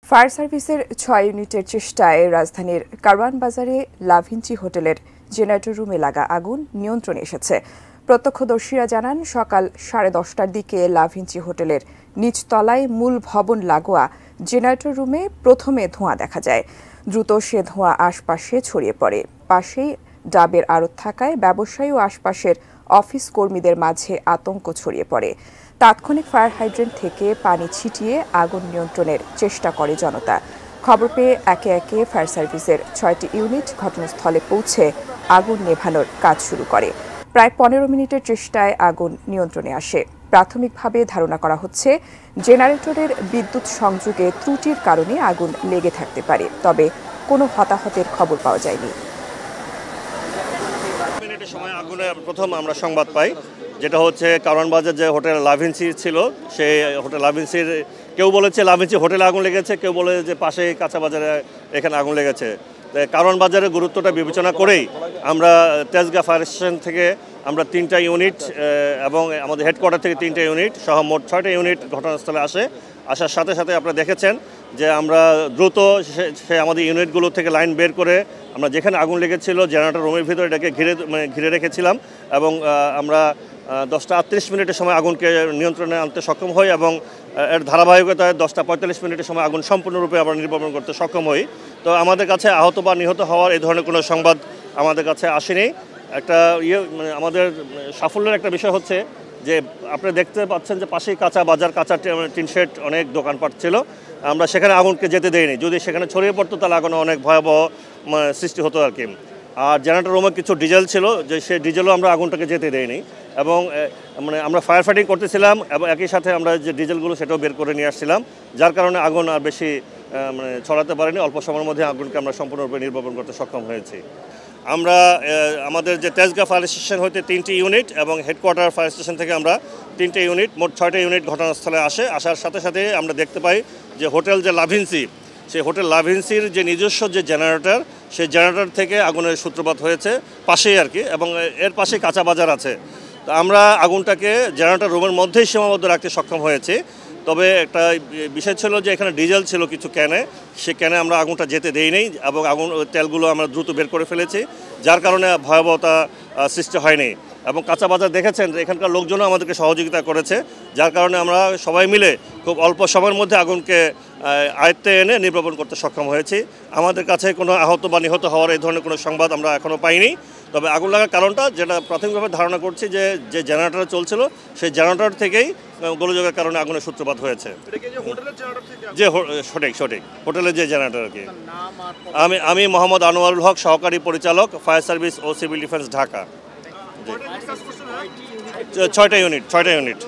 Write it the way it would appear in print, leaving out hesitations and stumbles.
Fire সার্ভিসের ৬ ইউনিটের চেষ্টায় রাজধানীর কারওয়ান বাজারে লাভিঞ্চি হোটেলের জেনারেটর রুমে লাগা আগুন নিয়ন্ত্রণে এসেছে। প্রত্যক্ষদর্শীরা জানান, সকাল 10:30টার দিকে লাভিঞ্চি হোটেলের নিচতলায় মূল ভবন লাগোয়া জেনারেটর রুমে প্রথমে ধোঁয়া দেখা যায়। দ্রুত সে ধোঁয়া আশপাশে ছড়িয়ে পড়ে। পাশেই ডাবের আড়ত থাকায় ব্যবসায়ী ও আশপাশের অফিস কর্মীদের মাঝে আতঙ্ক ছড়িয়ে পড়ে। তাৎক্ষণিক ফায়ার হাইড্রেন্ট থেকে পানি ছিটিয়ে আগুন নিয়ন্ত্রণের চেষ্টা করে জনতা। খবর পেয়ে একে একে ফায়ার সার্ভিসের ৬টি ইউনিট ঘটনাস্থলে পৌঁছে আগুন নেভানোর কাজ শুরু করে। প্রায় ১৫ মিনিটের চেষ্টায় আগুন নিয়ন্ত্রণে আসে। প্রাথমিকভাবে ধারণা করা হচ্ছে, জেনারেটরের বিদ্যুৎ সংযোগে ত্রুটির কারণে আগুন লেগে থাকতে পারে, তবে কোনো হতাহতের খবর পাওয়া যায়নি। মিনিটের সময় আগুনের প্রথম আমরা সংবাদ পাই, যেটা হচ্ছে কারওয়ান বাজার যে হোটেল লাভিঞ্চি ছিল, সেই হোটেল লাভিঞ্চির কেউ বলেছে লাভিঞ্চি হোটেলে আগুন লেগেছে, কেউ বলে যে পাশে কাঁচা বাজারে এখানে আগুন লেগেছে। কারওয়ান বাজারের গুরুত্বটা বিবেচনা করেই আমরা তেজগাঁ ফায়ার স্টেশন থেকে আমরা 3টা ইউনিট এবং আমাদের হেডকোয়ার্টার থেকে 3টা ইউনিট সহ মোট 6টা ইউনিট ঘটনাস্থলে আসার সাথে সাথে আপনারা দেখেছেন যে আমরা দ্রুত সে আমাদের ইউনিটগুলো থেকে লাইন বের করে আমরা যেখানে আগুন লেগেছিল জেনারেটর রুমের ভিতরে এটাকে ঘিরে রেখেছিলাম এবং আমরা 10:38 সময় আগুনকে নিয়ন্ত্রণে আনতে সক্ষম হই এবং এর ধারাবাহিকতায় 10:45 মিনিটের সময় আগুন সম্পূর্ণরূপে আমরা নির্বাপন করতে সক্ষম হই। তো আমাদের কাছে আহত বা নিহত হওয়ার এই ধরনের কোনো সংবাদ আমাদের কাছে আসেনি। একটা আমাদের সাফল্যের একটা বিষয় হচ্ছে যে আপনি দেখতে পাচ্ছেন যে পাশেই কাঁচা বাজার, কাঁচা টিন শেড, অনেক দোকানপাট ছিল। আমরা সেখানে আগুনকে যেতে দেইনি। যদি সেখানে ছড়িয়ে পড়তো তাহলে আগুনে অনেক ভয়াবহ সৃষ্টি হতো আর কি। আর জেনারেটর রুমে কিছু ডিজেল ছিল, যে সেই ডিজেলও আমরা আগুনটাকে যেতে দেইনি এবং আমরা ফায়ার ফাইটিং করতেছিলাম এবং একই সাথে আমরা যে ডিজেলগুলো সেটাও বের করে নিয়ে আসছিলাম, যার কারণে আগুন আর বেশি ছড়াতে পারেনি। অল্প সময়ের মধ্যে আগুনকে আমরা সম্পূর্ণরূপে নির্বাপন করতে সক্ষম হয়েছি। আমরা আমাদের যে তেজগাঁ ফায়ার স্টেশন হইতে 3টি ইউনিট এবং হেডকোয়ার্টার ফায়ার স্টেশন থেকে আমরা 3টে ইউনিট, মোট 6টা ইউনিট ঘটনাস্থলে আসার সাথে সাথে আমরা দেখতে পাই যে হোটেল যে লাভিঞ্চি, সেই হোটেল লাভিঞ্চির যে নিজস্ব যে জেনারেটর, সেই জেনারেটর থেকে আগুনের সূত্রপাত হয়েছে পাশেই আর কি, এবং এর পাশে কাঁচা বাজার আছে। তো আমরা আগুনটাকে জেনারেটর রুমের মধ্যেই সীমাবদ্ধ রাখতে সক্ষম হয়েছি। তবে একটা বিষয় ছিল যে এখানে ডিজেল ছিল কিছু ক্যানে, সে ক্যানে আমরা আগুনটা যেতে দেইনি এবং তেলগুলো আমরা দ্রুত বের করে ফেলেছি, যার কারণে ভয়াবহতা সৃষ্টি হয়নি। এবং কাঁচা বাজার দেখেছেন এখানকার লোকজনও আমাদেরকে সহযোগিতা করেছে, যার কারণে আমরা সবাই মিলে খুব অল্প সময়ের মধ্যে আগুনকে আয়ত্তে এনে নির্বাপন করতে সক্ষম হয়েছি। আমাদের কাছে কোনো আহত বা নিহত হওয়ার এই ধরনের কোনো সংবাদ আমরা এখনও পাইনি। তবে আগুন লাগার কারণটা যেটা প্রাথমিকভাবে ধারণা করছি যে জেনারেটর চলছিল, সেই জেনারেটর থেকেই গোলযোগের কারণে আগুনের সূত্রপাত হয়েছে। যে সঠিক হোটেলের যে জেনারেটর আর কি। আমি মোহাম্মদ আনোয়ারুল হক, সহকারী পরিচালক, ফায়ার সার্ভিস ও সিভিল ডিফেন্স, ঢাকা। 6টা ইউনিট।